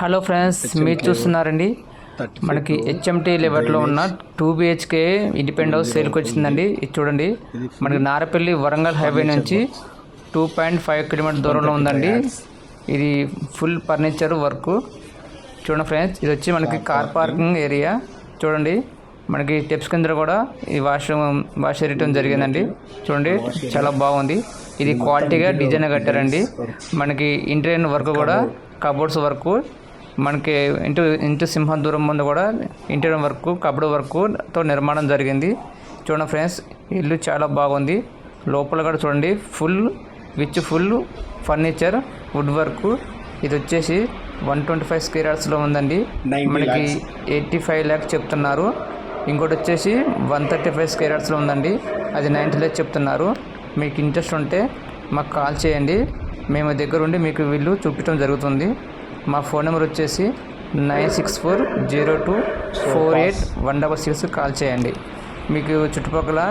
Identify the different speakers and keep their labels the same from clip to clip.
Speaker 1: Hello friends, మీరు చూస్తున్నారండి మనకి హెచ్ఎంటీ లెవెల్లో ఉన్న 2 BHK ఇండిపెండెంట్ హౌస్ సేల్కి వచ్చిందండి. ఇది చూడండి, మనకి నారపల్లి వరంగల్ హైవే నుంచి 2.5 కిలోమీటర్ దూరంలో ఉందండి. ఇది ఫుల్ ఫర్నిచర్ వర్క్. చూడండి ఫ్రెండ్స్, ఇది వచ్చి మనకి కార్ పార్కింగ్ ఏరియా. చూడండి, మనకి స్టెప్స్ కింద కూడా ఈ వాష్ ఏరియటం జరిగిందండి. చూడండి, చాలా బాగుంది. ఇది క్వాలిటీగా డిజైన్ కట్టారండి. మనకి ఇంటీరియర్ వర్క్ కూడా కబోర్డ్స్ వర్క్, మనకి ఇంటి సింహం దూరం ముందు కూడా ఇంటీరియర్ వర్క్ కబోర్డ్ వర్క్తో నిర్మాణం జరిగింది. చూడండి ఫ్రెండ్స్, ఇల్లు చాలా బాగుంది. లోపల కూడా చూడండి, ఫుల్ ఫర్నిచర్ వుడ్ వర్క్. ఇది వచ్చేసి 125 స్క్వేర్ యార్డ్స్లో ఉందండి. మనకి 85 lakhs చెప్తున్నారు. ఇంకోటి వచ్చేసి 135 స్క్వేర్ యార్డ్స్లో ఉందండి, అది 90 lakhs చెప్తున్నారు. మీకు ఇంట్రెస్ట్ ఉంటే మాకు కాల్ చేయండి, మేము దగ్గర ఉండి మీకు వీళ్ళు చూపించడం జరుగుతుంది. మా ఫోన్ నెంబర్ వచ్చేసి 9640248166 కాల్ చేయండి. మీకు చుట్టుపక్కల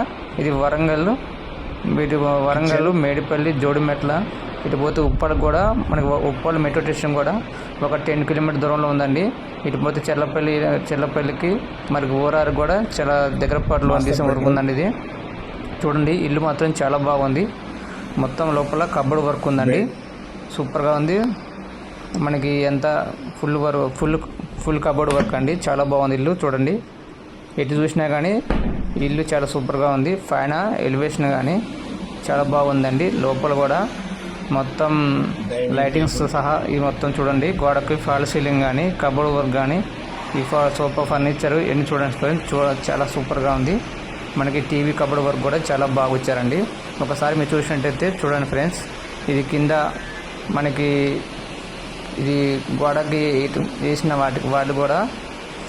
Speaker 1: ఇది వరంగల్ మేడిపల్లి జోడిమెట్ల ఇటు పోతే ఉప్పలకు కూడా మనకి ఉప్పల్ మెట్రో స్టేషన్ కూడా ఒక 10 కిలోమీటర్ దూరంలో ఉందండి. ఇటు పోతే చెర్లపల్లికి మనకి ఊరారు కూడా చాలా దగ్గర పాటులో దేశం వరకు ఉందండి. ఇది చూడండి, ఇల్లు మాత్రం చాలా బాగుంది. మొత్తం లోపల కబోర్డ్ వర్క్ ఉందండి, సూపర్గా ఉంది. మనకి ఎంత ఫుల్ కబోర్డ్ వర్క్ అండి, చాలా బాగుంది ఇల్లు. చూడండి, ఎటు చూసినా కానీ ఇల్లు చాలా సూపర్గా ఉంది. పైన ఎలివేషన్ కానీ చాలా బాగుందండి. లోపల కూడా మొత్తం లైటింగ్స్ సహా ఇది మొత్తం చూడండి, గోడకి ఫాల్ సీలింగ్ కానీ కబోర్డ్ వర్క్ కానీ ఈ సోఫా ఫర్నిచర్ ఎన్ని చూడండి చాలా సూపర్గా ఉంది. మనకి టీవీ కబోర్డ్ వర్క్ కూడా చాలా బాగా వచ్చారండి. ఒకసారి మీరు చూసినట్టయితే చూడండి ఫ్రెండ్స్, ఇది కింద మనకి ఇది గోడకి వేసిన వాటి కూడా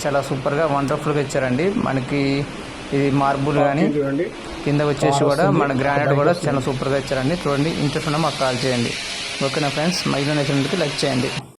Speaker 1: చాలా సూపర్గా వండర్ఫుల్గా ఇచ్చారండి. మనకి ఇది మార్బుల్ కానీ కింద వచ్చేసి కూడా మన గ్రానైట్ కూడా చాలా సూపర్గా ఇచ్చారండి. చూడండి, ఇంట్రెస్ట్ ఉన్నా మాకు కాల్ చేయండి. ఓకేనా ఫ్రెండ్స్, మైలో నచ్చినందుకు లైక్ చేయండి.